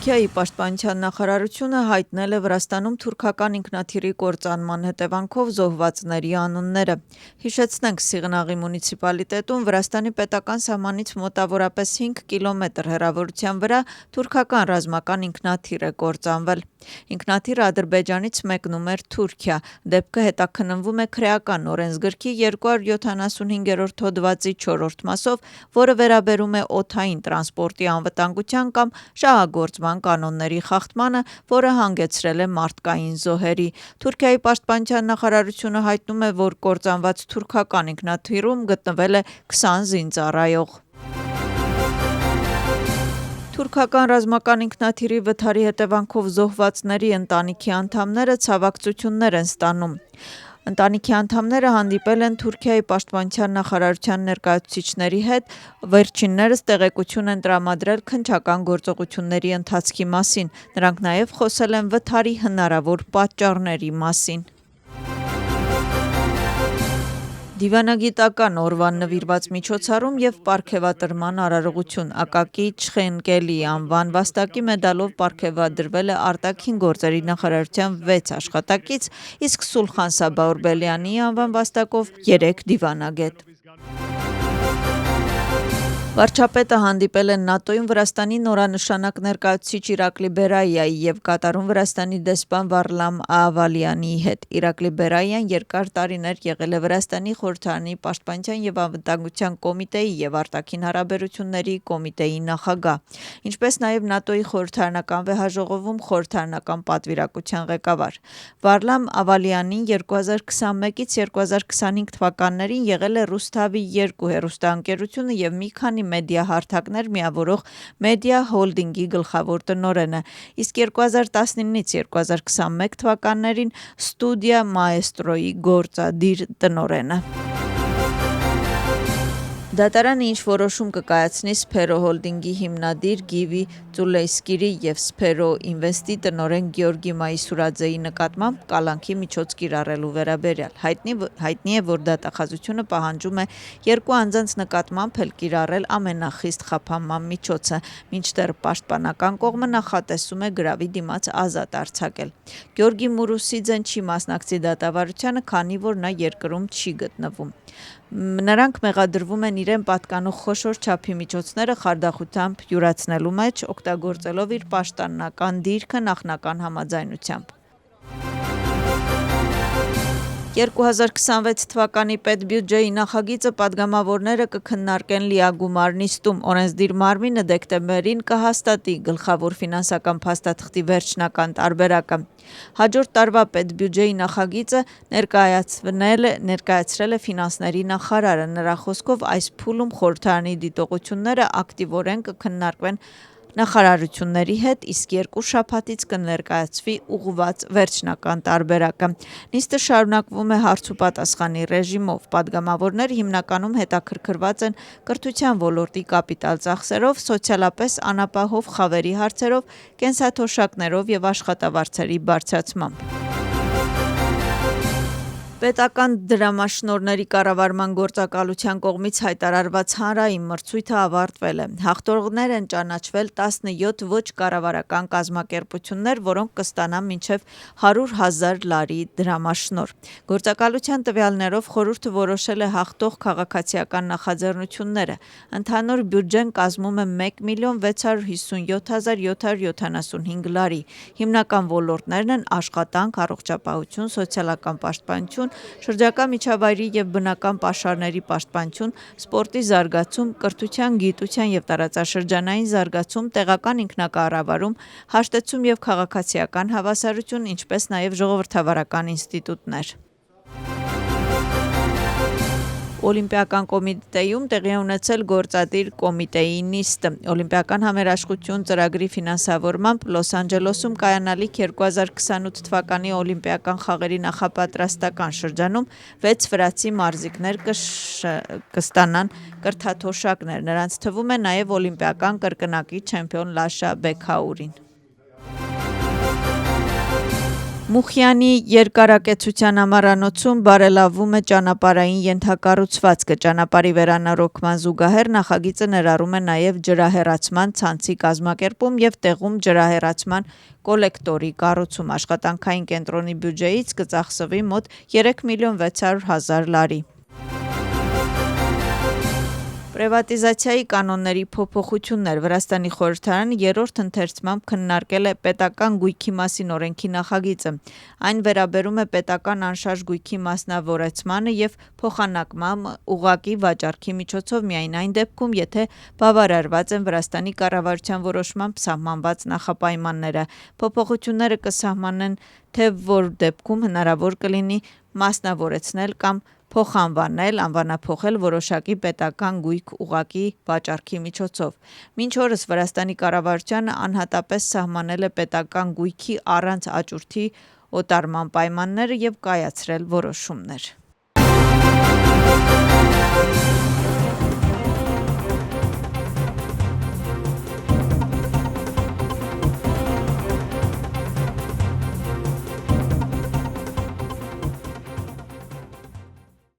Թուրքիայի պաշտպանության նախարարությունը հայտնել է Վրաստանում թուրքական ինքնաթիռի կործանման հետևանքով զոհվածների անունները։ Հիշեցնենք, Սիղնաղի մունիցիպալիտետում Վրաստանի պետական սահմանից մոտավորապես 5 կիլոմետր հեռավորության վրա թուրքական ռազմական ինքնաթիռ է կործանվել։ Ինքնաթիռը Ադրբեջանից մեկնում էր Թուրքիա։ Դեպքը հետաքննվում է քրեական օրենսգրքի 275-րդ հոդվածի 4-րդ մասով, որը վերաբերում է օդային տրանսպորտի անվտանգության կամ շահագործման կանոնների խախտմանը, որը հանգեցրել է մարդկային զոհերի։ Թուրքիայի պաշտպանության նախարարությունը հայտնում է, որ կործանված թուրքական ինքնաթիռում գտնվել է 20 զինծառայող։ Թուրքական ռազմական ինքնաթիռի վթարի հետևանքով զոհվածների ընտանիքի անդամները ցավակցություններ են ստանում։ Ընտանիքի անդամները հանդիպել են Թուրքիայի պաշտպանության նախարարության ներկայացուցիչների հետ, վերջիններս տեղեկություն են տրամադրել քննչական գործողությունների ընթացքի մասին։ Նրանք նաև խոսել են վթարի հնարավոր պատճառների մասին։ Դիվանագիտական օրվան նվիրված միջոցառում և պարգևատրման արարողություն Ակակի Չխենկելի անվան վաստակի մեդալով պարգևադրվել է արտաքին գործերի նախարարության 6 աշխատակից, իսկ Սուլխան Սաբա անվան վաստակով 3 դիվանագետ։ Վարչապետը հանդիպել է ՆԱՏՕ-ում Վրաստանի նորանշանակ ներկայացուցիչ Իրակլի Բերայայի և Կատարում Վրաստանի դեսպան Վարլամ Աղավալյանի հետ։ Իրակլի Բերայան երկար տարիներ եղել է Վրաստանի խորհրդարանի պաշտպանության և անվտանգության կոմիտեի և արտաքին հարաբերությունների կոմիտեի նախագահ, ինչպես նաև ՆԱՏՕ-ի խորհրդարանական վեհաժողովում խորհրդարանական պատվիրակության ղեկավար։ Վարլամ Աղավալյանին 2021-ից 2025 թվականներին եղել է Ռուսթավի 2 հեռուստաընկերությունը և մի քանի մեդիա հարթակներ միավորող Մեդիա Հոլդինգի գլխավոր տնօրենը, իսկ 2019-ից 2021 թվականներին Ստուդիա Մաեստրոյի գործադիր տնօրենը։ Դատարանը ինչ որոշում կկայացնի Սփերո Հոլդինգի հիմնադիր Գիվի Ծուլեյսկիրի և Սփերո Ինվեստի տնօրեն Գյորգի Մայիսուրաձեի նկատմամբ կալանքի միջոց կիրառելու վերաբերյալ։ Հայտնի է, որ դատախազությունը պահանջում է երկու անձանց նկատմամբ էլ կիրառել ամենախիստ խափանման միջոցը, մինչդեռ պաշտպանական կողմը նախատեսում է գրավի դիմաց ազատ արձակել։ Գյորգի Մուրուսիձեն չի մասնակցի դատավարությանը, քանի որ նա երկրում չի գտնվում։ Նրանք մեղադրվում են իրեն պատկանող խոշոր չափի միջոցները խարդախությամբ յուրացնելու մեջ, օգտագործելով իր պաշտոնական դիրքը նախնական համաձայնությամբ։ 2026 թվականի պետբյուջեի նախագիծը պատգամավորները կքննարկեն լիագումար նիստում։ Օրենսդիր մարմինը դեկտեմբերին կհաստատի գլխավոր ֆինանսական փաստաթղթի վերջնական տարբերակը։ Հաջորդ տարվա պետբյուջեի նախագիծը ներկայացրել է ֆինանսների նախարարը։ Նրա խոսքով այս փուլում խորհրդարանի դիտողությունները ակտիվորեն կքննարկվեն նախարարությունների հետ, իսկ 2 շաբաթից կներկայացվի ուղղված վերջնական տարբերակը։ Նիստը շարունակվում է հարց ու պատասխանի ռեժիմով։ Պատգամավորները հիմնականում հետաքրքրված են կրթության ոլորտի կապիտալ ծախսերով, սոցիալապես անապահով խավերի հարցերով, կենսաթոշակներով և աշխատավարձերի բարձրացմամբ։ Պետական դրամաշնորհների կառավարման գործակալության կողմից հայտարարված հանրային մրցույթը ավարտվել է։ Հաղթողներ են ճանաչվել 17 ոչ կառավարական կազմակերպություններ, որոնք կստանան մինչև 100,000 լարի դրամաշնորհ։ Գործակալության տվյալներով խորհուրդը որոշել է հաղթող քաղաքացիական նախաձեռնությունները։ Ընդհանուր բյուջեն կազմում է 1,657,775 լարի։ Հիմնական ոլորտներն են աշխատանք, առողջապահություն, սոցիալական պաշտպանություն, շրջակա միջավայրի և բնական պաշարների պաշտպանություն, սպորտի զարգացում, կրթության, գիտության և տարածաշրջանային զարգացում, տեղական ինքնակառավարում, հաշտեցում և քաղաքացիական հավասարություն, ինչպես նաև ժողովրդավարական ինստիտուտներ։ Օլիմպիական կոմիտեում տեղի է ունեցել գործադիր կոմիտեի նիստը։ Օլիմպիական համերաշխություն ծրագրի ֆինանսավորմամբ Լոս Անջելեսում կայանալիք 2028 թվականի օլիմպիական խաղերի նախապատրաստական շրջանում 6 վրացի մարզիկներ կստանան կրթաթոշակներ։ Նրանց թվում է նաև օլիմպիական կրկնակի չեմպիոն Լաշա Բեքհաուրին։ Մուխյանի երկարակեցության ամառանոցում բարելավում է ճանապարհային ենթակառուցվածքը։ Ճանապարհի վերանորոգման զուգահեռ նախագիծը ներառում է նաև ջրահեռացման ցանցի կազմակերպում եւ տեղում ջրահեռացման կոլեկտորի կառուցում։ Աշխատանքային կենտրոնի բյուջեից կծախսվի մոտ 3 միլիոն 600 հազար լարի։ Պրիվատիզացիայի կանոնների փոփոխություններ Վրաստանի խորհրդարանը երրորդ ընթերցմամբ քննարկել է պետական գույքի մասին օրենքի նախագիծը։ Այն վերաբերում է պետական անշարժ գույքի մասնավորեցմանը եւ փոխանակման ուղղակի վաճառքի միջոցով միայն այն դեպքում, եթե բավարարված են Վրաստանի կառավարության որոշմամբ սահմանված նախապայմանները։ Փոփոխությունները կսահմանեն, թե որ դեպքում հնարավոր կլինի մասնավորեցնել կամ փոխանվանել, անվանափոխել որոշակի պետական գույք ուղղակի վաճառքի միջոցով։ Մինչ օրս Վրաստանի կառավարությունը անհատապես սահմանել է պետական գույքի առանց աճուրդի օտարման պայմանները եւ կայացրել որոշումներ։